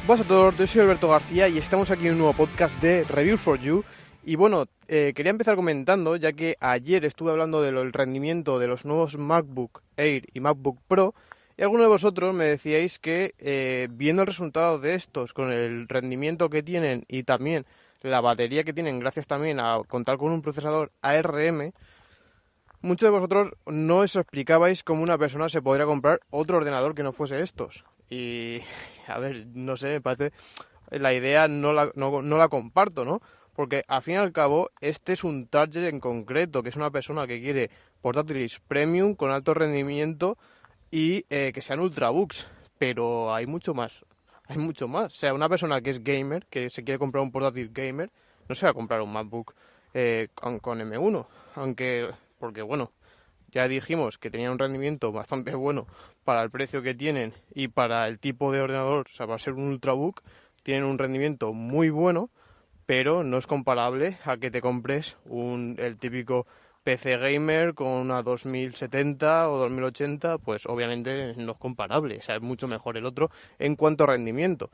Buenas a todos, yo soy Alberto García y estamos aquí en un nuevo podcast de Review for You. Y bueno, quería empezar comentando, ya que ayer estuve hablando del rendimiento de los nuevos MacBook Air y MacBook Pro, y algunos de vosotros me decíais que viendo el resultado de estos, con el rendimiento que tienen y también la batería que tienen, gracias también a contar con un procesador ARM, muchos de vosotros no os explicabais cómo una persona se podría comprar otro ordenador que no fuese estos. Y, a ver, no sé, me parece... La idea no la comparto, ¿no? Porque, al fin y al cabo, este es un target en concreto, que es una persona que quiere portátiles premium con alto rendimiento y que sean ultrabooks. Pero hay mucho más. Hay mucho más. O sea, una persona que es gamer, que se quiere comprar un portátil gamer, no se va a comprar un MacBook con M1. Aunque, porque bueno, ya dijimos que tenían un rendimiento bastante bueno para el precio que tienen y para el tipo de ordenador, o sea, para ser un ultrabook, tienen un rendimiento muy bueno, pero no es comparable a que te compres el típico PC gamer con una 2070 o 2080, pues obviamente no es comparable, o sea, es mucho mejor el otro en cuanto a rendimiento.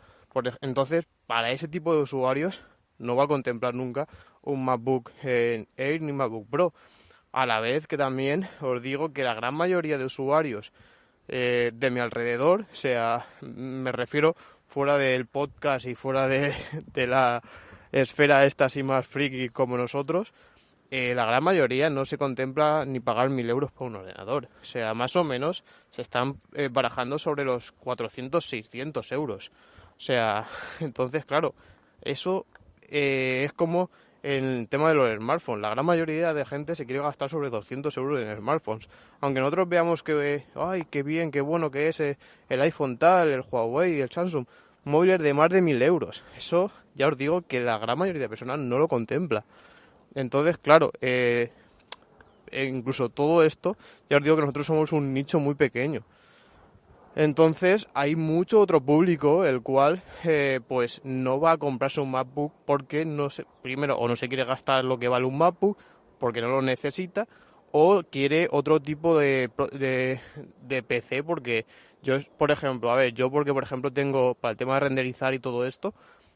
Entonces, para ese tipo de usuarios no va a contemplar nunca un MacBook Air ni MacBook Pro. A la vez que también os digo que la gran mayoría de usuarios de mi alrededor, o sea, me refiero fuera del podcast y fuera de la esfera esta así más friki como nosotros, la gran mayoría no se contempla ni pagar 1.000 euros por un ordenador. O sea, más o menos se están barajando sobre los 400, 600 euros. O sea, entonces, claro, eso es como el tema de los smartphones. La gran mayoría de gente se quiere gastar sobre 200 euros en smartphones. Aunque nosotros veamos que, ay, qué bien, qué bueno que es el iPhone tal, el Huawei, el Samsung, móviles de más de 1.000 euros. Eso ya os digo que la gran mayoría de personas no lo contempla. Entonces, claro, incluso todo esto, ya os digo que nosotros somos un nicho muy pequeño. Entonces hay mucho otro público el cual pues no va a comprarse un MacBook porque no se, primero o no se quiere gastar lo que vale un MacBook porque no lo necesita, o quiere otro tipo de PC porque yo, por ejemplo, a ver, yo porque por ejemplo tengo, para el tema de renderizar y todo esto,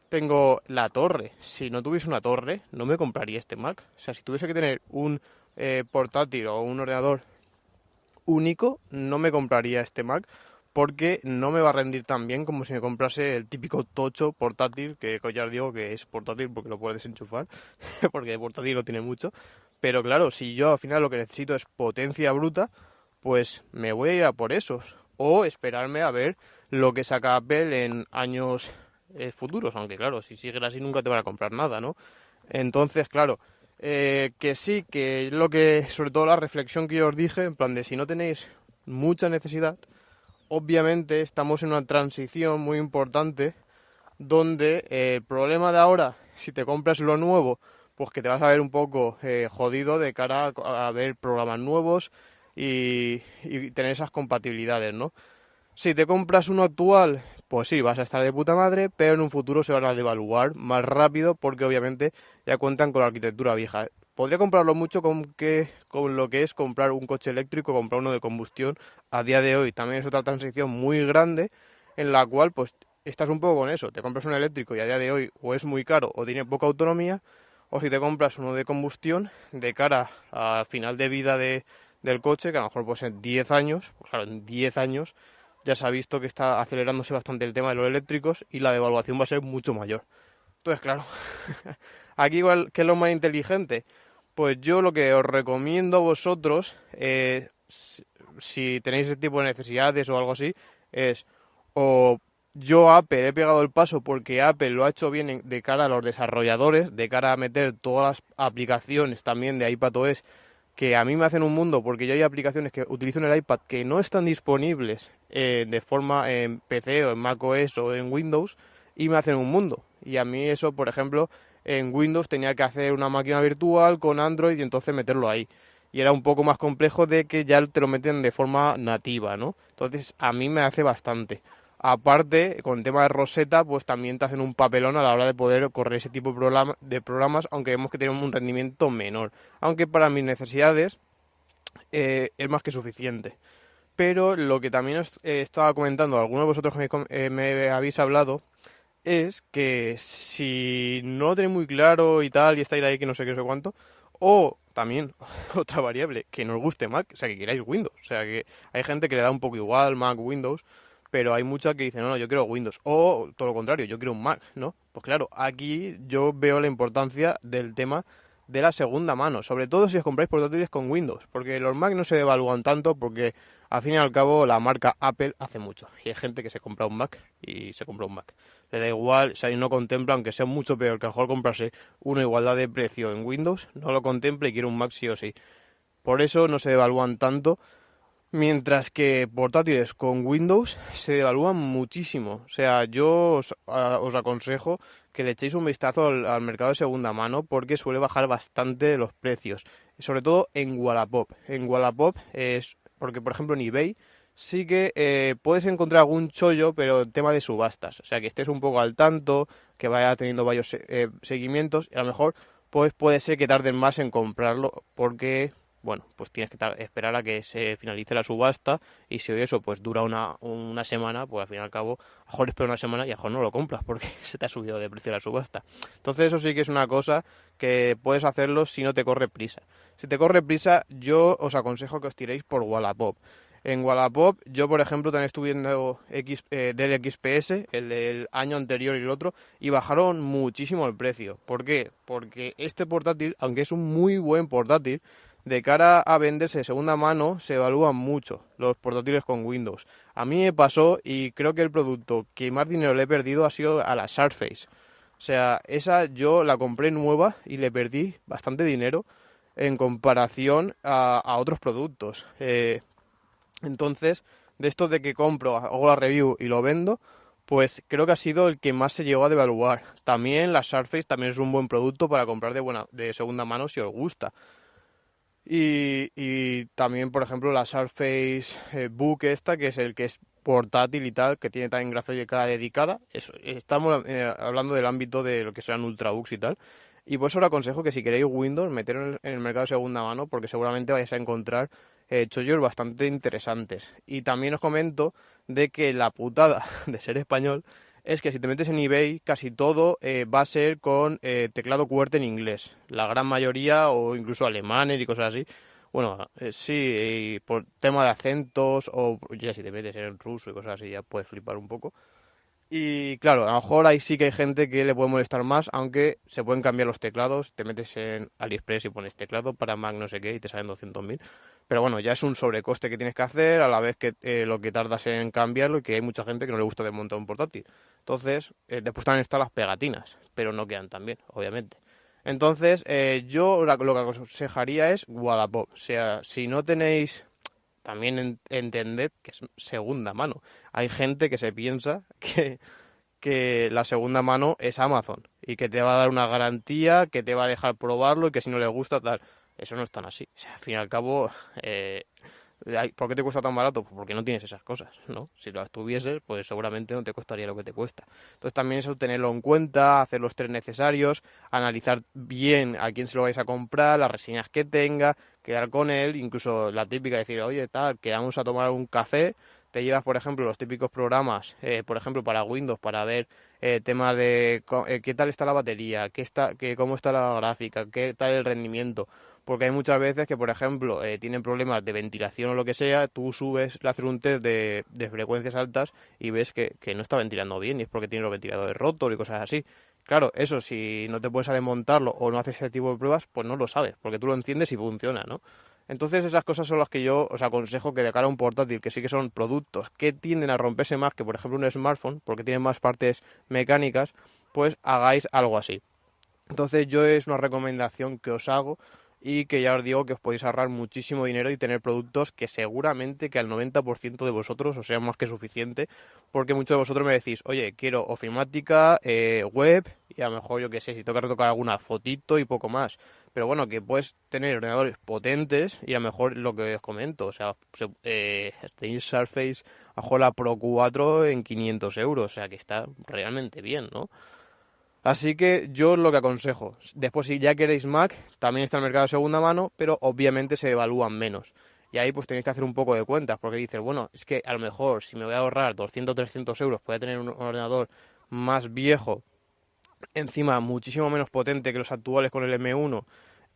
tengo la torre. Si no tuviese una torre, no me compraría este Mac. O sea, si tuviese que tener un portátil o un ordenador único, no me compraría este Mac porque no me va a rendir tan bien como si me comprase el típico tocho portátil, que ya os digo que es portátil porque lo puedes desenchufar, porque de portátil no tiene mucho. Pero claro, si yo al final lo que necesito es potencia bruta, pues me voy a ir a por esos. O esperarme a ver lo que saca Apple en años futuros, aunque claro, si sigues así nunca te van a comprar nada, ¿no? Entonces, claro, que sí, que es lo que, sobre todo la reflexión que yo os dije, en plan de si no tenéis mucha necesidad, obviamente estamos en una transición muy importante donde el problema de ahora, si te compras lo nuevo, pues que te vas a ver un poco jodido de cara a ver programas nuevos y tener esas compatibilidades, ¿no? Si te compras uno actual, pues sí, vas a estar de puta madre, pero en un futuro se van a devaluar más rápido porque obviamente ya cuentan con la arquitectura vieja. Podría comprarlo mucho con lo que es comprar un coche eléctrico, comprar uno de combustión a día de hoy. También es otra transición muy grande en la cual pues estás un poco con eso. Te compras un eléctrico y a día de hoy o es muy caro o tiene poca autonomía, o si te compras uno de combustión de cara al final de vida del coche, que a lo mejor puede ser 10 años, pues claro, en 10 años ya se ha visto que está acelerándose bastante el tema de los eléctricos y la devaluación va a ser mucho mayor. Entonces, claro, aquí igual, ¿qué es lo más inteligente? Pues yo lo que os recomiendo a vosotros, si tenéis ese tipo de necesidades o algo así, es o yo Apple he pegado el paso porque Apple lo ha hecho bien de cara a los desarrolladores, de cara a meter todas las aplicaciones también de iPadOS que a mí me hacen un mundo, porque yo hay aplicaciones que utilizo en el iPad que no están disponibles de forma en PC o en macOS o en Windows y me hacen un mundo. Y a mí eso, por ejemplo, en Windows tenía que hacer una máquina virtual con Android y entonces meterlo ahí. Y era un poco más complejo de que ya te lo meten de forma nativa, ¿no? Entonces a mí me hace bastante. Aparte, con el tema de Rosetta, pues también te hacen un papelón a la hora de poder correr ese tipo de programas, aunque vemos que tienen un rendimiento menor. Aunque para mis necesidades es más que suficiente. Pero lo que también os estaba comentando, algunos de vosotros me habéis hablado, es que si no lo tenéis muy claro y tal, y estáis ahí que no sé qué, no sé cuánto, o también otra variable, que no os guste Mac, o sea, que queráis Windows. O sea, que hay gente que le da un poco igual Mac, Windows, pero hay mucha que dice, no, no, yo quiero Windows. O todo lo contrario, yo quiero un Mac, ¿no? Pues claro, aquí yo veo la importancia del tema de la segunda mano, sobre todo si os compráis portátiles con Windows, porque los Mac no se devalúan tanto porque al fin y al cabo la marca Apple hace mucho. Y hay gente que se compra un Mac y se compra un Mac. Le da igual, o sea, y no contempla, aunque sea mucho peor que a lo mejor comprarse una igualdad de precio en Windows, no lo contempla y quiere un Mac sí o sí. Por eso no se devalúan tanto, mientras que portátiles con Windows se devalúan muchísimo. O sea, yo os aconsejo que le echéis un vistazo al mercado de segunda mano porque suele bajar bastante los precios. Sobre todo en Wallapop. En Wallapop es porque, por ejemplo, en eBay sí que puedes encontrar algún chollo, pero en tema de subastas. O sea, que estés un poco al tanto, que vaya teniendo varios seguimientos y a lo mejor pues puede ser que tarden más en comprarlo porque bueno, pues tienes que esperar a que se finalice la subasta y si eso pues dura una semana, pues al fin y al cabo, a lo mejor espera una semana y a lo mejor no lo compras porque se te ha subido de precio la subasta. Entonces eso sí que es una cosa que puedes hacerlo si no te corre prisa. Si te corre prisa, yo os aconsejo que os tiréis por Wallapop. En Wallapop, yo por ejemplo también estuve viendo del XPS, el del año anterior y el otro, y bajaron muchísimo el precio. ¿Por qué? Porque este portátil, aunque es un muy buen portátil, de cara a venderse de segunda mano, se evalúan mucho los portátiles con Windows. A mí me pasó y creo que el producto que más dinero le he perdido ha sido a la Surface. O sea, esa yo la compré nueva y le perdí bastante dinero en comparación a otros productos. Entonces, de esto de que compro, hago la review y lo vendo, pues creo que ha sido el que más se llegó a devaluar. También la Surface también es un buen producto para comprar de segunda mano si os gusta. Y también, por ejemplo, la Surface Book esta, que es el que es portátil y tal, que tiene también gráfica dedicada. Eso, estamos hablando del ámbito de lo que sean ultrabooks y tal. Y por eso os aconsejo que si queréis Windows, meterlo en el mercado de segunda mano, porque seguramente vais a encontrar chollos bastante interesantes. Y también os comento de que la putada de ser español es que si te metes en eBay, casi todo va a ser con teclado QWERTY en inglés. La gran mayoría, o incluso alemanes y cosas así. Bueno, sí, y por tema de acentos, o ya si te metes en ruso y cosas así, ya puedes flipar un poco. Y claro, a lo mejor ahí sí que hay gente que le puede molestar más, aunque se pueden cambiar los teclados. Te metes en AliExpress y pones teclado para Mac no sé qué y te salen 200.000. Pero bueno, ya es un sobrecoste que tienes que hacer a la vez que lo que tardas en cambiarlo y que hay mucha gente que no le gusta desmontar un portátil. Entonces, después también están las pegatinas, pero no quedan tan bien, obviamente. Entonces, yo lo que aconsejaría es Wallapop. O sea, si no tenéis también entended que es segunda mano. Hay gente que se piensa que la segunda mano es Amazon y que te va a dar una garantía, que te va a dejar probarlo y que si no le gusta tal. Eso no es tan así. O sea, al fin y al cabo, ¿por qué te cuesta tan barato? Pues porque no tienes esas cosas, ¿no? Si las tuvieses, pues seguramente no te costaría lo que te cuesta. Entonces también eso tenerlo en cuenta, hacer los test necesarios, analizar bien a quién se lo vais a comprar, las reseñas que tenga, quedar con él, incluso la típica decir, oye, tal, quedamos a tomar un café, te llevas, por ejemplo, los típicos programas, por ejemplo, para Windows, para ver temas de qué tal está la batería, cómo está la gráfica, qué tal el rendimiento, porque hay muchas veces que, por ejemplo, tienen problemas de ventilación o lo que sea, tú subes, le haces un test de frecuencias altas y ves que no está ventilando bien y es porque tiene los ventiladores rotos y cosas así. Claro, eso, si no te puedes a desmontarlo o no haces ese tipo de pruebas, pues no lo sabes, porque tú lo enciendes y funciona, ¿no? Entonces esas cosas son las que yo os aconsejo que de cara a un portátil, que sí que son productos que tienden a romperse más que por ejemplo un smartphone, porque tienen más partes mecánicas, pues hagáis algo así. Entonces yo es una recomendación que os hago y que ya os digo que os podéis ahorrar muchísimo dinero y tener productos que seguramente que al 90% de vosotros os sea más que suficiente, porque muchos de vosotros me decís, oye, quiero ofimática, web y a lo mejor yo que sé, si toca retocar alguna fotito y poco más. Pero bueno, que puedes tener ordenadores potentes y a lo mejor lo que os comento, o sea, tenéis Surface, a lo mejor la Pro 4 en 500 euros, o sea que está realmente bien, ¿no? Así que yo lo que aconsejo, después si ya queréis Mac, también está el mercado de segunda mano, pero obviamente se evalúan menos. Y ahí pues tenéis que hacer un poco de cuentas, porque dices, bueno, es que a lo mejor si me voy a ahorrar 200 o 300 euros, voy a tener un ordenador más viejo, encima muchísimo menos potente que los actuales con el M1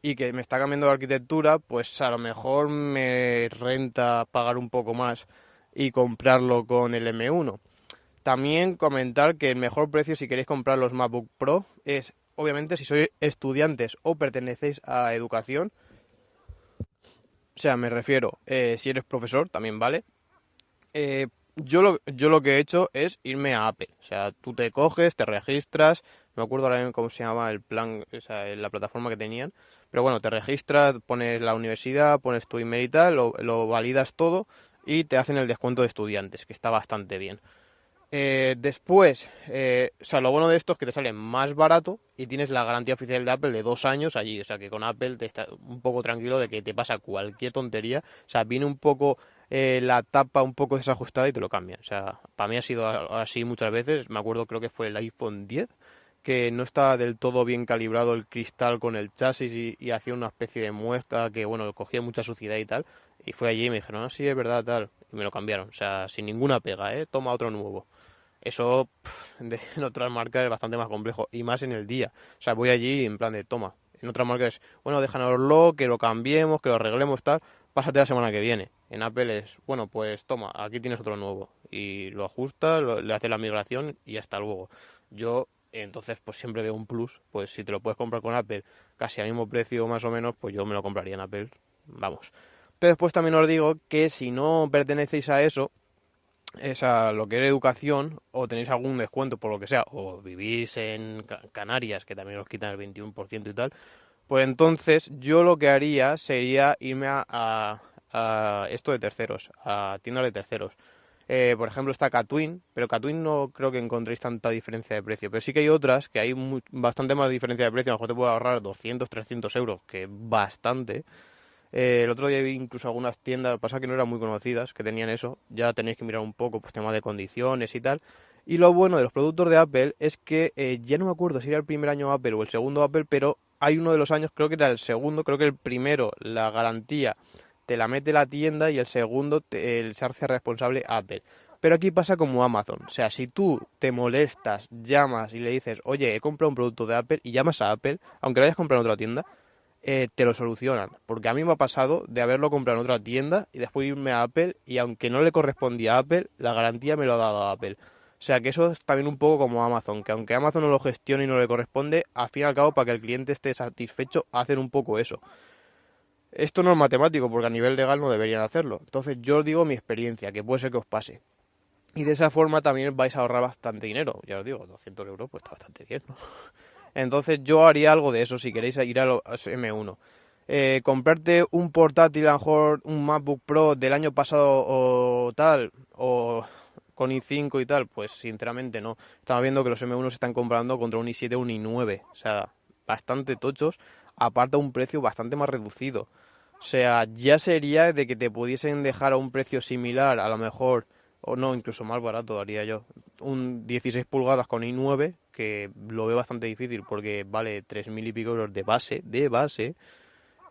y que me está cambiando de arquitectura, pues a lo mejor me renta pagar un poco más y comprarlo con el M1. También comentar que el mejor precio si queréis comprar los MacBook Pro es, obviamente, si sois estudiantes o pertenecéis a educación. O sea, me refiero, si eres profesor, también vale. Yo lo que he hecho es irme a Apple. O sea, tú te coges, te registras. No me acuerdo ahora mismo cómo se llama el plan, o sea, la plataforma que tenían. Pero bueno, te registras, pones la universidad, pones tu email y tal, lo validas todo y te hacen el descuento de estudiantes, que está bastante bien. Después, o sea, lo bueno de esto es que te sale más barato y tienes la garantía oficial de Apple de 2 años allí. O sea, que con Apple te está un poco tranquilo de que te pasa cualquier tontería. O sea, viene un poco la tapa un poco desajustada y te lo cambian. O sea, para mí ha sido así muchas veces. Me acuerdo, creo que fue el iPhone 10, que no estaba del todo bien calibrado el cristal con el chasis y hacía una especie de muesca que, bueno, cogía mucha suciedad y tal. Y fue allí y me dijeron, no, sí, es verdad, tal. Y me lo cambiaron. O sea, sin ninguna pega, ¿eh? Toma otro nuevo. Eso en otras marcas es bastante más complejo y más en el día. O sea, voy allí en plan de toma. En otras marcas es, bueno, déjanoslo, que lo cambiemos, que lo arreglemos, tal. Pásate la semana que viene. En Apple es, bueno, pues toma, aquí tienes otro nuevo. Y lo ajustas, le haces la migración y hasta luego. Yo, entonces, pues siempre veo un plus. Pues si te lo puedes comprar con Apple casi al mismo precio más o menos, pues yo me lo compraría en Apple. Vamos. Pero después también os digo que si no pertenecéis a eso, es a lo que era educación, o tenéis algún descuento por lo que sea, o vivís en Canarias, que también os quitan el 21% y tal, pues entonces yo lo que haría sería irme a esto de terceros, a tiendas de terceros. Por ejemplo está Catwin, pero Catwin no creo que encontréis tanta diferencia de precio, pero sí que hay otras que hay bastante más diferencia de precio, a lo mejor te puede ahorrar 200, 300 euros, que es bastante. El otro día vi incluso algunas tiendas, lo que pasa es que no eran muy conocidas, que tenían eso. Ya tenéis que mirar un poco, pues tema de condiciones y tal. Y lo bueno de los productos de Apple es que ya no me acuerdo si era el primer año Apple o el segundo Apple, pero hay uno de los años, creo que era el segundo, creo que el primero, la garantía te la mete la tienda y el segundo se hace responsable Apple. Pero aquí pasa como Amazon, o sea, si tú te molestas, llamas y le dices, oye, he comprado un producto de Apple y llamas a Apple, aunque lo hayas comprado en otra tienda, te lo solucionan. Porque a mí me ha pasado de haberlo comprado en otra tienda y después irme a Apple y aunque no le correspondía a Apple, la garantía me lo ha dado a Apple. O sea que eso es también un poco como Amazon, que aunque Amazon no lo gestione y no le corresponde, al fin y al cabo para que el cliente esté satisfecho hacen un poco eso. Esto no es matemático porque a nivel legal no deberían hacerlo. Entonces yo os digo mi experiencia, que puede ser que os pase. Y de esa forma también vais a ahorrar bastante dinero. Ya os digo, 200 euros pues está bastante bien, ¿no? Entonces yo haría algo de eso si queréis ir a los M1. Comprarte un portátil, a lo mejor un MacBook Pro del año pasado o tal, o con i5 y tal, pues sinceramente no. Estamos viendo que los M1 se están comprando contra un i7 o un i9, o sea, bastante tochos, aparte a un precio bastante más reducido. O sea, ya sería de que te pudiesen dejar a un precio similar, a lo mejor, o no, incluso más barato haría yo, un 16 pulgadas con i9, que lo veo bastante difícil porque vale 3.000 y pico euros de base,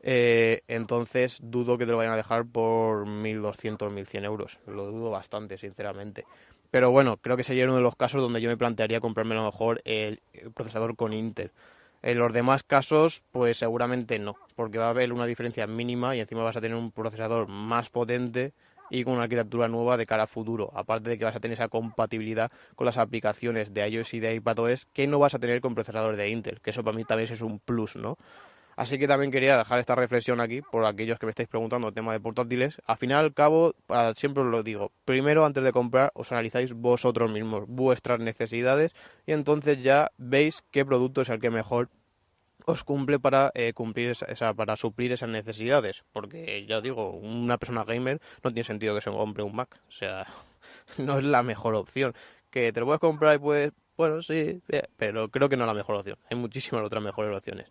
entonces dudo que te lo vayan a dejar por 1.200, 1.100 euros, lo dudo bastante, sinceramente. Pero bueno, creo que sería uno de los casos donde yo me plantearía comprarme a lo mejor el procesador con Intel. En los demás casos, pues seguramente no, porque va a haber una diferencia mínima y encima vas a tener un procesador más potente y con una arquitectura nueva de cara a futuro. Aparte de que vas a tener esa compatibilidad con las aplicaciones de iOS y de iPadOS que no vas a tener con procesadores de Intel, que eso para mí también es un plus, ¿no? Así que también quería dejar esta reflexión aquí por aquellos que me estáis preguntando el tema de portátiles. Al final, al cabo, siempre os lo digo, primero antes de comprar os analizáis vosotros mismos, vuestras necesidades y entonces ya veis qué producto es el que mejor os cumple para para suplir esas necesidades, porque ya os digo, una persona gamer no tiene sentido que se compre un Mac, o sea, no es la mejor opción. Que te lo puedes comprar y puedes, bueno, sí, pero creo que no es la mejor opción. Hay muchísimas otras mejores opciones.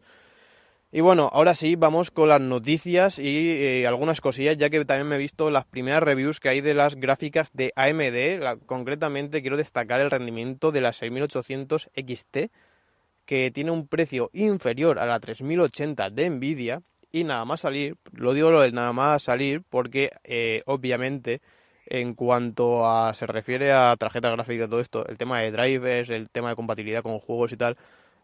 Y bueno, ahora sí, vamos con las noticias y algunas cosillas, ya que también me he visto las primeras reviews que hay de las gráficas de AMD. Concretamente quiero destacar el rendimiento de la 6800 XT, que tiene un precio inferior a la 3080 de Nvidia y nada más salir, lo digo lo de nada más salir porque obviamente En cuanto a se refiere a tarjetas gráficas y todo esto, el tema de drivers, el tema de compatibilidad con juegos y tal,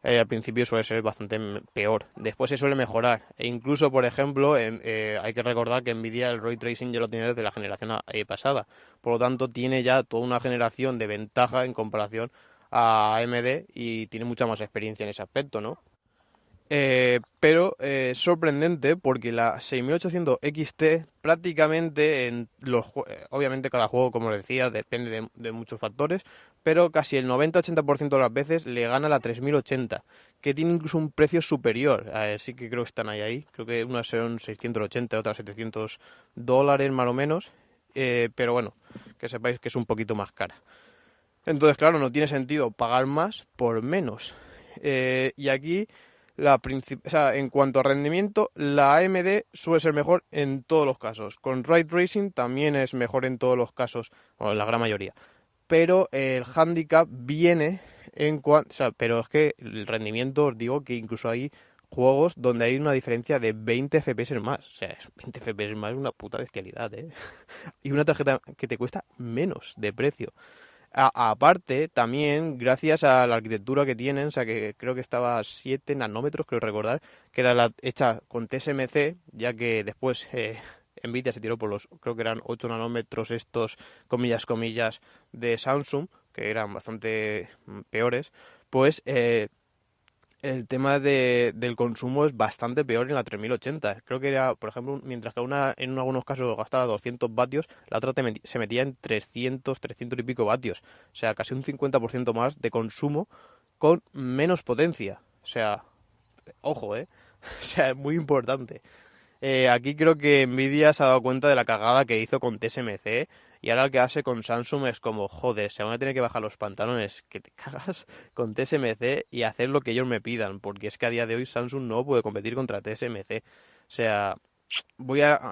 al principio suele ser bastante peor. Después se suele mejorar. E incluso, por ejemplo, hay que recordar que Nvidia el Ray Tracing ya lo tiene desde la generación pasada. Por lo tanto, tiene ya toda una generación de ventaja en comparación a AMD y tiene mucha más experiencia en ese aspecto, ¿no? Pero es sorprendente porque la 6800 XT prácticamente obviamente cada juego, como les decía, depende de muchos factores, pero casi el 90-80% de las veces le gana la 3080, que tiene incluso un precio superior. Sí que creo que están ahí. Creo que unas son 680, otras $700 más o menos. Pero bueno, que sepáis que es un poquito más cara. Entonces, claro, no tiene sentido pagar más por menos. Y aquí o sea, en cuanto a rendimiento, la AMD suele ser mejor en todos los casos. Con Ray Tracing también es mejor en todos los casos, o en la gran mayoría. Pero el handicap viene en cuanto... O sea, pero es que el rendimiento, os digo que incluso hay juegos donde hay una diferencia de 20 FPS más. O sea, 20 FPS más es una puta bestialidad, ¿eh? Y una tarjeta que te cuesta menos de precio. Aparte, también, gracias a la arquitectura que tienen, o sea, que creo que estaba a 7 nanómetros, creo recordar, que era hecha con TSMC, ya que después Nvidia se tiró por los, creo que eran 8 nanómetros estos, comillas, de Samsung, que eran bastante peores, pues el tema del consumo es bastante peor en la 3080. Creo que era, por ejemplo, mientras que en algunos casos gastaba 200 vatios, la otra se metía en 300 y pico vatios. O sea, casi un 50% más de consumo con menos potencia. O sea, ojo, ¿eh? O sea, es muy importante. Aquí creo que Nvidia se ha dado cuenta de la cagada que hizo con TSMC y ahora lo que hace con Samsung es como, joder, se van a tener que bajar los pantalones que te cagas con TSMC y hacer lo que ellos me pidan, porque es que a día de hoy Samsung no puede competir contra TSMC. O sea,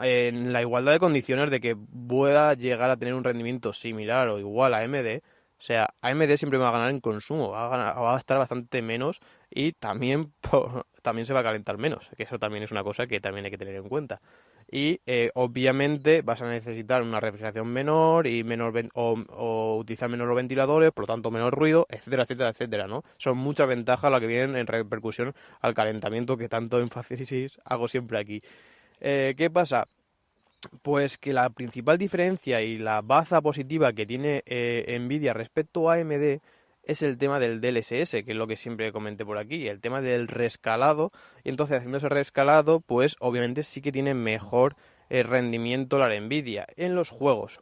en la igualdad de condiciones de que pueda llegar a tener un rendimiento similar o igual a AMD. O sea, AMD siempre me va a ganar en consumo, va a gastar bastante menos y también, también se va a calentar menos, que eso también es una cosa que también hay que tener en cuenta. Y obviamente vas a necesitar una refrigeración menor y o utilizar menos los ventiladores, por lo tanto menor ruido, etcétera, etcétera, etcétera, ¿no? Son muchas ventajas las que vienen en repercusión al calentamiento que tanto énfasis hago siempre aquí. ¿Qué pasa? Pues que la principal diferencia y la baza positiva que tiene Nvidia respecto a AMD es el tema del DLSS, que es lo que siempre comenté por aquí, el tema del rescalado. Y entonces, haciendo ese rescalado, pues obviamente sí que tiene mejor rendimiento la Nvidia en los juegos.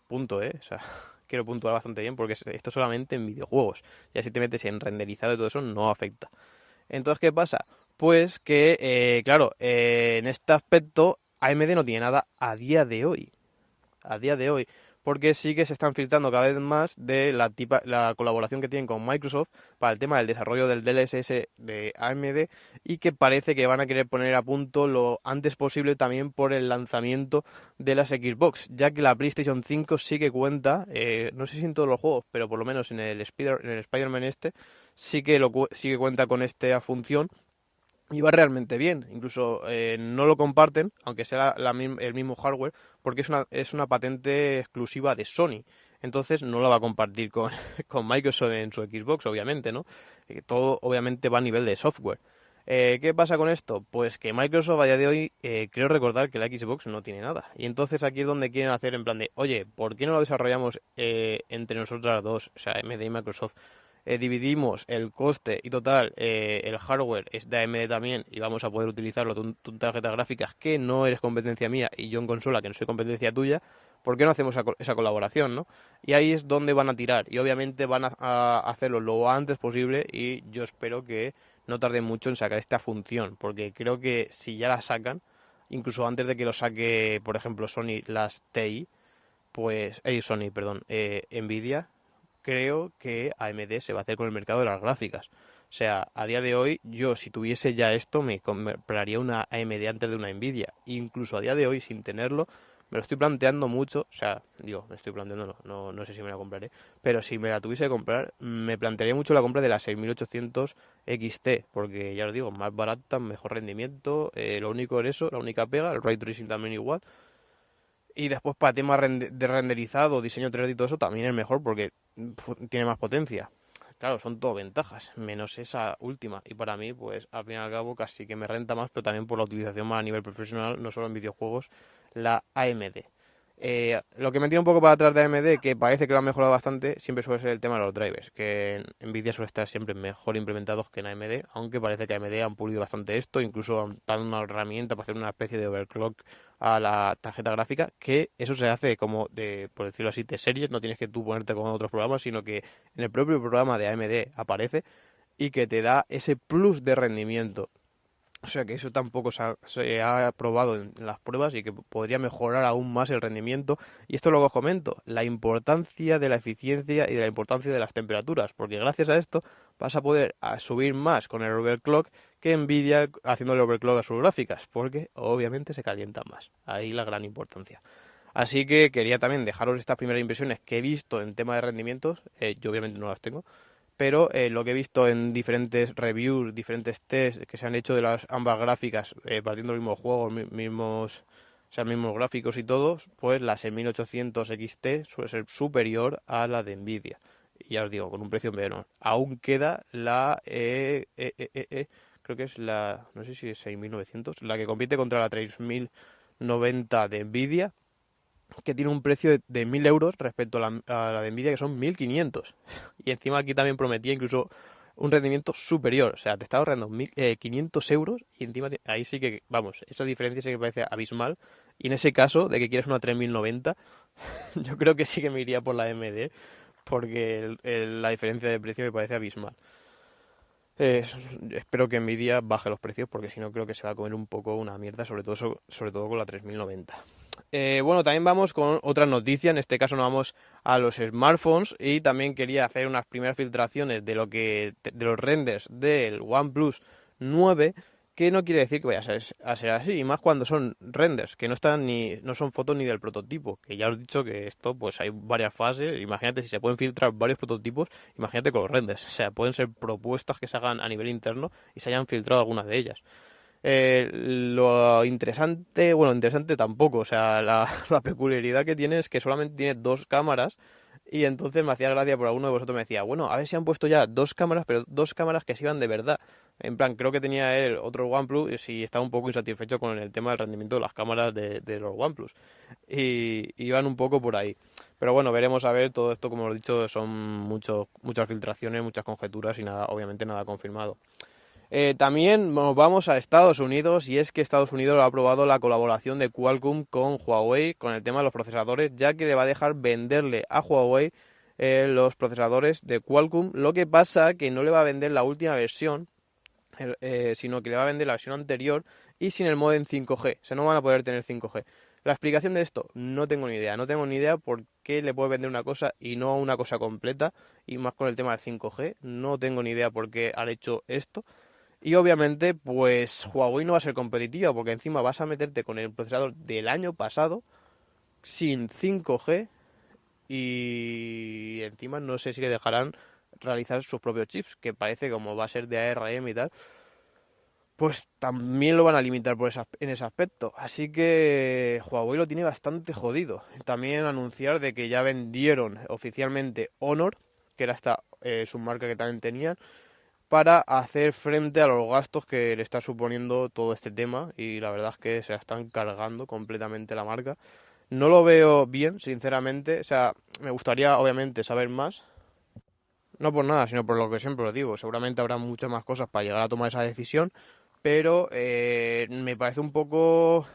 Punto, ¿eh? O sea, quiero puntuar bastante bien porque esto solamente en videojuegos. Ya si te metes en renderizado y todo eso, no afecta. Entonces, ¿qué pasa? Pues que, claro, en este aspecto AMD no tiene nada a día de hoy. A día de hoy. Porque sí que se están filtrando cada vez más de la colaboración que tienen con Microsoft para el tema del desarrollo del DLSS de AMD y que parece que van a querer poner a punto lo antes posible también por el lanzamiento de las Xbox, ya que la PlayStation 5 sí que cuenta, no sé si en todos los juegos, pero por lo menos en el Spider-Man sí que cuenta con esta función. Y va realmente bien, incluso no lo comparten, aunque sea el mismo hardware, porque es una patente exclusiva de Sony. Entonces no la va a compartir con, con Microsoft en su Xbox, obviamente, ¿no? Todo obviamente va a nivel de software. ¿Qué pasa con esto? Pues que Microsoft a día de hoy, creo recordar que la Xbox no tiene nada. Y entonces aquí es donde quieren hacer en plan de, oye, ¿por qué no lo desarrollamos entre nosotras dos, o sea, AMD y Microsoft? Dividimos el coste y total, el hardware es de AMD también y vamos a poder utilizarlo tu tarjetas gráficas que no eres competencia mía y yo en consola que no soy competencia tuya. ¿Por qué no hacemos esa colaboración, no? Y ahí es donde van a tirar y obviamente van a hacerlo lo antes posible y yo espero que no tarden mucho en sacar esta función porque creo que si ya la sacan, incluso antes de que lo saque, por ejemplo, Sony las TI, pues, Sony, perdón, Nvidia, creo que AMD se va a hacer con el mercado de las gráficas. O sea, a día de hoy, yo si tuviese ya esto, me compraría una AMD antes de una Nvidia. Incluso a día de hoy, sin tenerlo, me lo estoy planteando mucho. O sea, digo, me estoy planteando, no sé si me la compraré. Pero si me la tuviese que comprar, me plantearía mucho la compra de la 6800 XT. Porque ya os digo, más barata, mejor rendimiento. Lo único es eso, la única pega, el Ray Tracing también igual. Y después para temas de renderizado, diseño 3D y todo eso también es mejor porque tiene más potencia. Claro, son todo ventajas, menos esa última. Y para mí, pues al fin y al cabo casi que me renta más, pero también por la utilización más a nivel profesional, no solo en videojuegos, la AMD. Lo que me tira un poco para atrás de AMD, que parece que lo han mejorado bastante, siempre suele ser el tema de los drivers, que en Nvidia suele estar siempre mejor implementados que en AMD, aunque parece que AMD han pulido bastante esto, incluso han dado una herramienta para hacer una especie de overclock a la tarjeta gráfica, que eso se hace como de, por decirlo así, de series, no tienes que tú ponerte con otros programas, sino que en el propio programa de AMD aparece y que te da ese plus de rendimiento. O sea que eso tampoco se ha probado en las pruebas y que podría mejorar aún más el rendimiento. Y esto es lo que os comento, la importancia de la eficiencia y de la importancia de las temperaturas, porque gracias a esto vas a poder subir más con el overclock que Nvidia haciéndole overclock a sus gráficas, porque obviamente se calientan más. Ahí la gran importancia. Así que quería también dejaros estas primeras impresiones que he visto en tema de rendimientos. Yo obviamente no las tengo, pero lo que he visto en diferentes reviews, diferentes tests que se han hecho de las ambas gráficas, partiendo de los mismos juegos, o sea, mismos gráficos y todos, pues la 6800 XT suele ser superior a la de Nvidia. Y ya os digo, con un precio menor. Aún queda la, creo que es la, no sé si es 6900, la que compite contra la 3090 de Nvidia, que tiene un precio de 1.000 euros respecto a la de Nvidia, que son 1.500. Y encima aquí también prometía incluso un rendimiento superior. O sea, te está ahorrando 500 euros y encima ahí sí que, vamos, esa diferencia sí que parece abismal. Y en ese caso, de que quieres una 3090, yo creo que sí que me iría por la AMD, porque la diferencia de precio me parece abismal. Espero que Nvidia baje los precios, porque si no creo que se va a comer un poco una mierda, sobre todo con la 3090. Bueno, también vamos con otra noticia, en este caso nos vamos a los smartphones y también quería hacer unas primeras filtraciones de los renders del OnePlus 9, que no quiere decir que vaya a ser así, y más cuando son renders, que no son fotos ni del prototipo, que ya os he dicho que esto pues hay varias fases, imagínate si se pueden filtrar varios prototipos, imagínate con los renders, o sea, pueden ser propuestas que se hagan a nivel interno y se hayan filtrado algunas de ellas. Lo interesante, bueno, interesante tampoco, o sea, la peculiaridad que tiene es que solamente tiene dos cámaras y entonces me hacía gracia por alguno de vosotros me decía, bueno, a ver si han puesto ya dos cámaras, pero dos cámaras que sirvan de verdad. En plan, creo que tenía él otro OnePlus y estaba un poco insatisfecho con el tema del rendimiento de las cámaras de los OnePlus. Y iban un poco por ahí. Pero bueno, veremos a ver, todo esto, como os he dicho, son muchas filtraciones, muchas conjeturas y nada, obviamente nada confirmado. También nos vamos a Estados Unidos y es que Estados Unidos ha aprobado la colaboración de Qualcomm con Huawei con el tema de los procesadores, ya que le va a dejar venderle a Huawei los procesadores de Qualcomm. Lo que pasa que no le va a vender la última versión, sino que le va a vender la versión anterior y sin el módem 5G. O sea, no van a poder tener 5G. La explicación de esto no tengo ni idea. No tengo ni idea por qué le puede vender una cosa y no una cosa completa. Y más con el tema del 5G. No tengo ni idea por qué han hecho esto. Y obviamente, pues Huawei no va a ser competitiva porque encima vas a meterte con el procesador del año pasado sin 5G y encima no sé si le dejarán realizar sus propios chips, que parece como va a ser de ARM y tal, pues también lo van a limitar en ese aspecto. Así que Huawei lo tiene bastante jodido. También anunciar de que ya vendieron oficialmente Honor, que era esta submarca que también tenían, para hacer frente a los gastos que le está suponiendo todo este tema y la verdad es que se la están cargando completamente la marca. No lo veo bien, sinceramente, o sea, me gustaría obviamente saber más, no por nada, sino por lo que siempre os digo, seguramente habrá muchas más cosas para llegar a tomar esa decisión, pero me parece un poco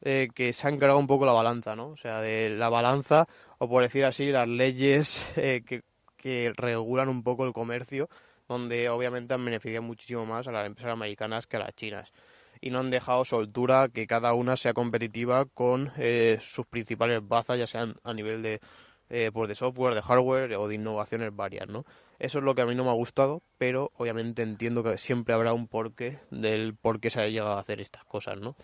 que se han cargado un poco la balanza, ¿no? O sea, de la balanza, o por decir así, las leyes que regulan un poco el comercio, donde obviamente han beneficiado muchísimo más a las empresas americanas que a las chinas. Y no han dejado soltura que cada una sea competitiva con sus principales bazas, ya sean a nivel pues de software, de hardware o de innovaciones varias, ¿no? Eso es lo que a mí no me ha gustado, pero obviamente entiendo que siempre habrá un porqué del por qué se ha llegado a hacer estas cosas, ¿no?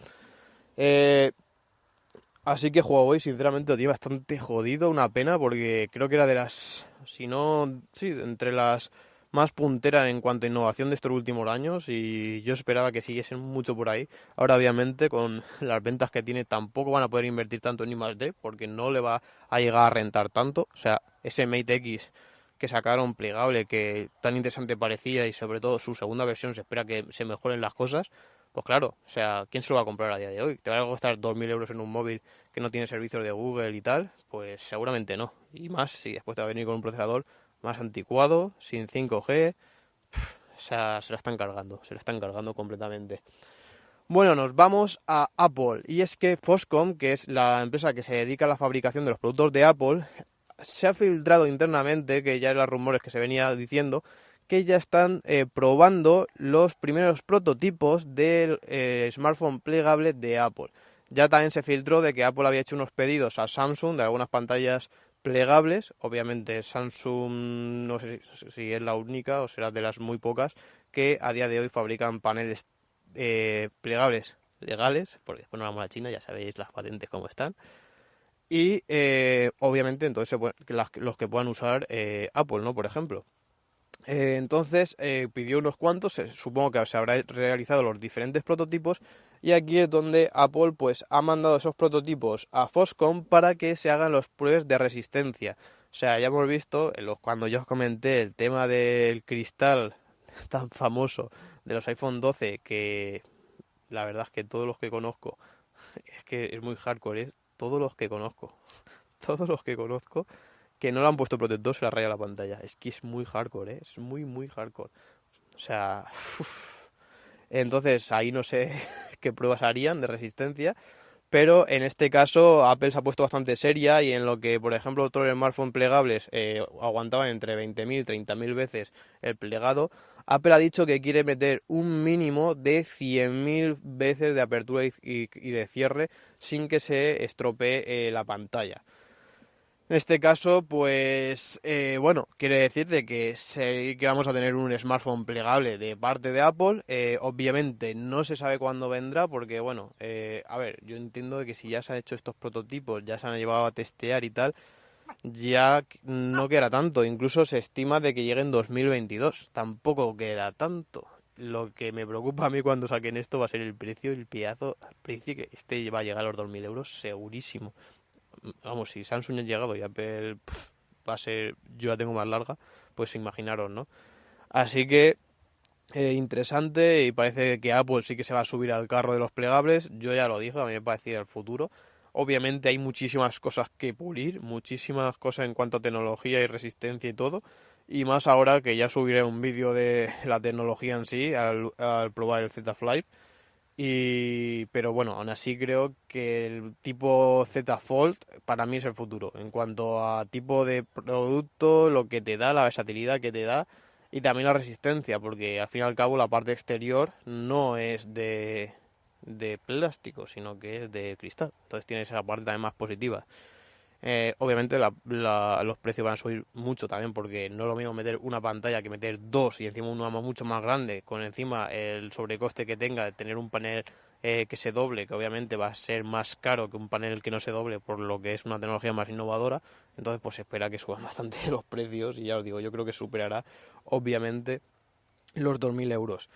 Así que Huawei, sinceramente, lo tiene bastante jodido, una pena, porque creo que era de las, si no, sí, entre las más puntera en cuanto a innovación de estos últimos años y yo esperaba que siguiesen mucho por ahí. Ahora obviamente con las ventas que tiene tampoco van a poder invertir tanto en I+D porque no le va a llegar a rentar tanto. O sea, ese Mate X que sacaron plegable que tan interesante parecía y sobre todo su segunda versión se espera que se mejoren las cosas, pues claro, o sea, ¿quién se lo va a comprar a día de hoy? ¿Te va a costar 2.000 euros en un móvil que no tiene servicios de Google y tal? Pues seguramente no. Y más si después te va a venir con un procesador más anticuado, sin 5G, o sea, se la están cargando completamente. Bueno, nos vamos a Apple. Y es que Foxconn, que es la empresa que se dedica a la fabricación de los productos de Apple, se ha filtrado internamente, que ya eran los rumores que se venía diciendo, que ya están probando los primeros prototipos del smartphone plegable de Apple. Ya también se filtró de que Apple había hecho unos pedidos a Samsung de algunas pantallas plegables. Obviamente Samsung no sé si es la única o será de las muy pocas que a día de hoy fabrican paneles plegables legales, porque después nos vamos a China, ya sabéis las patentes cómo están. Y obviamente entonces los que puedan usar Apple, ¿no? Por ejemplo. Entonces pidió unos cuantos, supongo que se habrá realizado los diferentes prototipos y aquí es donde Apple pues ha mandado esos prototipos a Foxconn para que se hagan los pruebas de resistencia. O sea, ya hemos visto cuando yo os comenté el tema del cristal tan famoso de los iPhone 12 que la verdad es que todos los que conozco, es que es muy hardcore, es todos los que conozco, todos los que conozco que no le han puesto protector se la raya la pantalla. Es que es muy hardcore, ¿eh? Es muy, muy hardcore. O sea, entonces ahí no sé qué pruebas harían de resistencia, pero en este caso Apple se ha puesto bastante seria y en lo que, por ejemplo, otros smartphones plegables aguantaban entre 20.000 y 30.000 veces el plegado, Apple ha dicho que quiere meter un mínimo de 100.000 veces de apertura y de cierre sin que se estropee la pantalla. En este caso, pues, bueno, quiere decir de que que vamos a tener un smartphone plegable de parte de Apple. Obviamente no se sabe cuándo vendrá porque, bueno, a ver, yo entiendo de que si ya se han hecho estos prototipos, ya se han llevado a testear y tal, ya no queda tanto. Incluso se estima de que llegue en 2022. Tampoco queda tanto. Lo que me preocupa a mí cuando saquen esto va a ser el precio, el precio que este va a llegar a los 2.000 euros segurísimo. Vamos, si Samsung ha llegado y Apple va a ser, yo la tengo más larga, pues imaginaros, ¿no? Así que interesante y parece que Apple sí que se va a subir al carro de los plegables. Yo ya lo dije, a mí me parece el futuro. Obviamente hay muchísimas cosas que pulir, muchísimas cosas en cuanto a tecnología y resistencia y todo. Y más ahora que ya subiré un vídeo de la tecnología en sí al probar el Z Flip. Pero bueno, aún así creo que el tipo Z Fold para mí es el futuro. En cuanto a tipo de producto, lo que te da, la versatilidad que te da y también la resistencia, porque al fin y al cabo la parte exterior no es de plástico, sino que es de cristal. Entonces tienes esa parte también más positiva. Obviamente los precios van a subir mucho también porque no es lo mismo meter una pantalla que meter dos y encima una mucho más grande con encima el sobrecoste que tenga de tener un panel que se doble, que obviamente va a ser más caro que un panel que no se doble por lo que es una tecnología más innovadora. Entonces pues se espera que suban bastante los precios y ya os digo, yo creo que superará obviamente los 2.000 euros.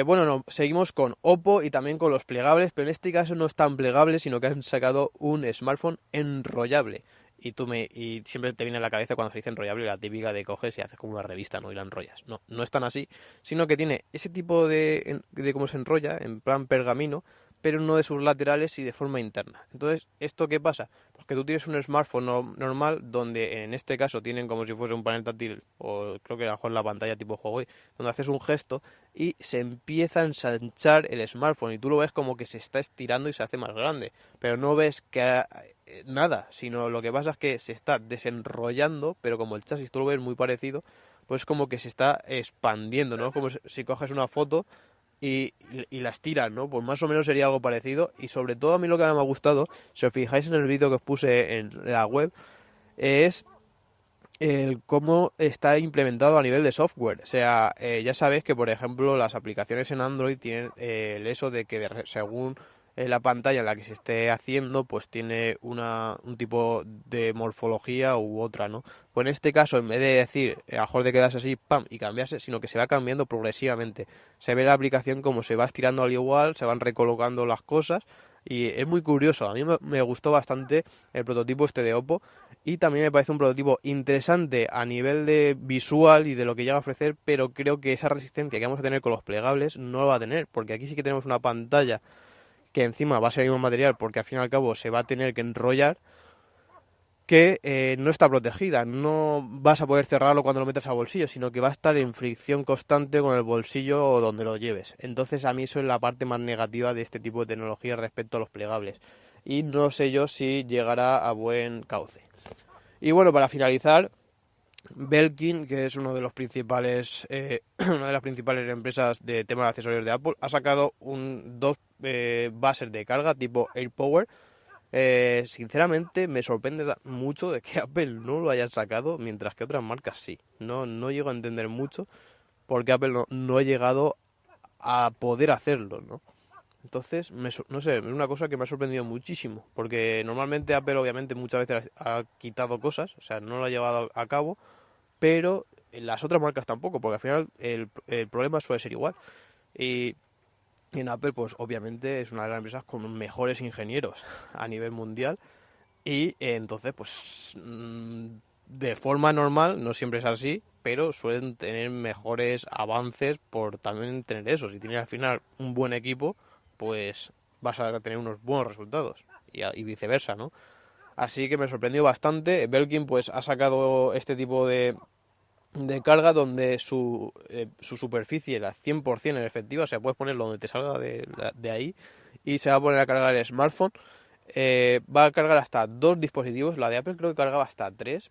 Bueno, no, seguimos con Oppo y también con los plegables, pero en este caso no es tan plegable, sino que han sacado un smartphone enrollable. Y siempre te viene a la cabeza cuando se dice enrollable la típica de coges y haces como una revista, ¿no? Y la enrollas. No, no es tan así, sino que tiene ese tipo de cómo se enrolla, en plan pergamino, pero no de sus laterales y de forma interna. Entonces, ¿esto qué pasa? Pues que tú tienes un smartphone normal donde en este caso tienen como si fuese un panel táctil o creo que a lo mejor la pantalla tipo Huawei, donde haces un gesto y se empieza a ensanchar el smartphone y tú lo ves como que se está estirando y se hace más grande, pero no ves que nada, sino lo que pasa es que se está desenrollando, pero como el chasis tú lo ves muy parecido, pues como que se está expandiendo, ¿no? Como si coges una foto y las tiran, ¿no? Pues más o menos sería algo parecido. Y sobre todo a mí lo que me ha gustado, si os fijáis en el vídeo que os puse en la web, es el cómo está implementado a nivel de software. O sea, ya sabéis que, por ejemplo, las aplicaciones en Android tienen el eso de que según la pantalla en la que se esté haciendo pues tiene un tipo de morfología u otra, ¿no? Pues en este caso, en vez de decir, a lo mejor de quedarse así, pam, y cambiarse, sino que se va cambiando progresivamente. Se ve la aplicación como se va estirando al igual, se van recolocando las cosas y es muy curioso. A mí me gustó bastante el prototipo este de Oppo y también me parece un prototipo interesante a nivel de visual y de lo que llega a ofrecer, pero creo que esa resistencia que vamos a tener con los plegables no lo va a tener, porque aquí sí que tenemos una pantalla que encima va a ser el mismo material porque al fin y al cabo se va a tener que enrollar, que no está protegida, no vas a poder cerrarlo cuando lo metas al bolsillo, sino que va a estar en fricción constante con el bolsillo o donde lo lleves. Entonces a mí eso es la parte más negativa de este tipo de tecnología respecto a los plegables. Y no sé yo si llegará a buen cauce. Y bueno, para finalizar, Belkin, que es uno de los principales, una de las principales empresas de temas de accesorios de Apple, ha sacado dos bases de carga tipo AirPower. Sinceramente me sorprende mucho de que Apple no lo haya sacado, mientras que otras marcas sí. No llego a entender mucho porque Apple no ha llegado a poder hacerlo, ¿no? Entonces, no sé, es una cosa que me ha sorprendido muchísimo, porque normalmente Apple obviamente muchas veces ha quitado cosas, o sea, no lo ha llevado a cabo, pero las otras marcas tampoco, porque al final el problema suele ser igual. Y en Apple, pues obviamente es una de las empresas con mejores ingenieros a nivel mundial y entonces, pues de forma normal, no siempre es así, pero suelen tener mejores avances por también tener eso. Si tienes al final un buen equipo, pues vas a tener unos buenos resultados y viceversa, ¿no? Así que me sorprendió bastante. Belkin pues ha sacado este tipo de carga donde su superficie era 100% en efectiva, o sea, puedes ponerlo donde te salga de ahí y se va a poner a cargar el smartphone. Va a cargar hasta 2 dispositivos, la de Apple creo que cargaba hasta 3.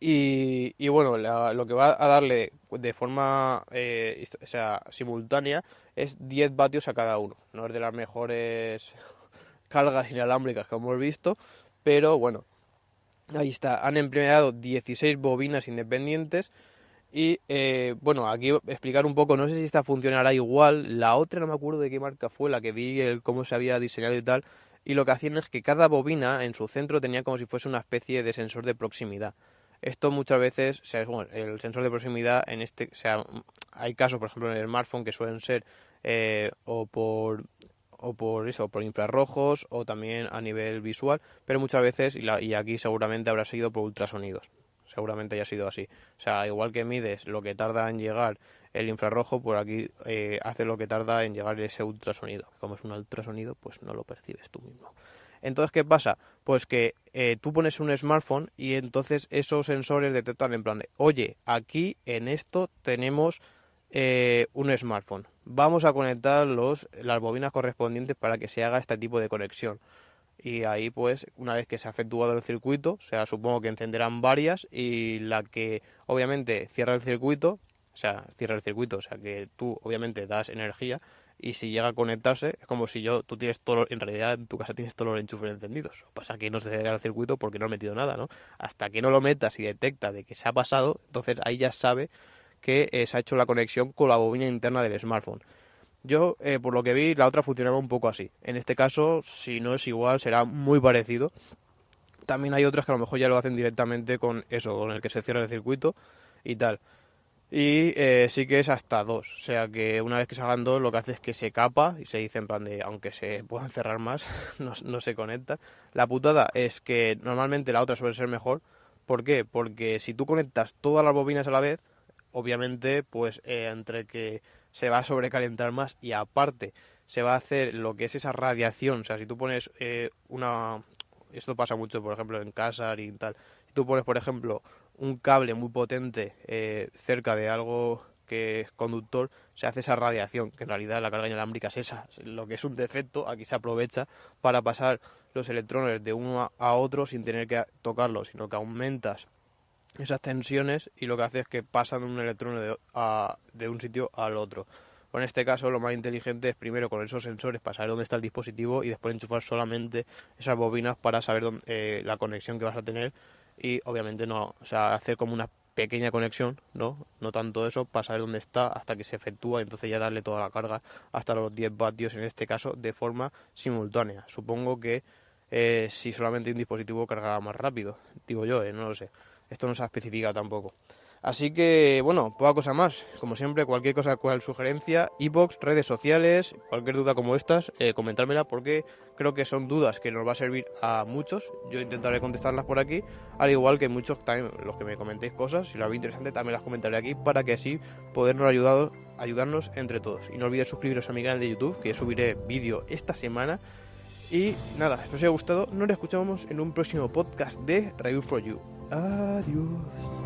Y bueno, lo que va a darle de forma o sea, simultánea es 10 vatios a cada uno. No es de las mejores cargas inalámbricas que hemos visto, pero bueno, ahí está. Han empleado 16 bobinas independientes. Y bueno, aquí explicar un poco, no sé si esta funcionará igual. La otra no me acuerdo de qué marca fue, la que vi cómo se había diseñado y tal. Y lo que hacían es que cada bobina en su centro tenía como si fuese una especie de sensor de proximidad. Esto muchas veces, o sea, bueno, el sensor de proximidad o sea, hay casos, por ejemplo, en el smartphone que suelen ser por infrarrojos o también a nivel visual, pero muchas veces, y aquí seguramente habrá sido por ultrasonidos, seguramente haya sido así. O sea, igual que mides lo que tarda en llegar el infrarrojo, por aquí hace lo que tarda en llegar ese ultrasonido. Como es un ultrasonido, pues no lo percibes tú mismo. Entonces, ¿qué pasa? Pues que tú pones un smartphone y entonces esos sensores detectan en plan de, oye, aquí en esto tenemos un smartphone. Vamos a conectar las bobinas correspondientes para que se haga este tipo de conexión. Y ahí pues una vez que se ha efectuado el circuito, o sea, supongo que encenderán varias y la que obviamente cierra el circuito, o sea que tú obviamente das energía y si llega a conectarse es como si tú tienes en realidad en tu casa tienes todos los enchufes encendidos. Lo que pasa es que no se cierra el circuito porque no has metido nada, ¿no? Hasta que no lo metas y detecta de que se ha pasado, entonces ahí ya sabe que se ha hecho la conexión con la bobina interna del smartphone. Yo, por lo que vi, la otra funcionaba un poco así. En este caso, si no es igual, será muy parecido. También hay otras que a lo mejor ya lo hacen directamente con eso, con el que se cierra el circuito y tal. Y sí que es hasta 2. O sea que una vez que se hagan 2, lo que hace es que se capa y se dice en plan de, aunque se puedan cerrar más, no se conecta. La putada es que normalmente la otra suele ser mejor. ¿Por qué? Porque si tú conectas todas las bobinas a la vez, obviamente, pues entre que se va a sobrecalentar más y aparte se va a hacer lo que es esa radiación. O sea, si tú pones esto pasa mucho, por ejemplo, en casa y tal. Si tú pones, por ejemplo, un cable muy potente cerca de algo que es conductor, se hace esa radiación, que en realidad la carga inalámbrica es esa. Lo que es un defecto, aquí se aprovecha para pasar los electrones de uno a otro sin tener que tocarlos, sino que aumentas esas tensiones y lo que hace es que pasan un electrón de un sitio al otro. En este caso lo más inteligente es primero con esos sensores para saber dónde está el dispositivo y después enchufar solamente esas bobinas para saber la conexión que vas a tener y obviamente no, o sea, hacer como una pequeña conexión, no tanto eso, para saber dónde está hasta que se efectúa, entonces ya darle toda la carga hasta los 10 vatios en este caso de forma simultánea. Supongo que si solamente un dispositivo cargará más rápido, digo yo, no lo sé, esto no se ha especificado tampoco. Así que, bueno, poca cosa más. Como siempre, cualquier cosa, cual sugerencia, iVoox, redes sociales, cualquier duda como estas, comentármela porque creo que son dudas que nos va a servir a muchos. Yo intentaré contestarlas por aquí, al igual que muchos también, los que me comentéis cosas, si lo veis interesante también las comentaré aquí para que así podernos ayudarnos entre todos. Y no olvidéis suscribiros a mi canal de YouTube, que subiré vídeo esta semana. Y nada, espero que os haya gustado. Nos escuchamos en un próximo podcast de Review for You. Adiós.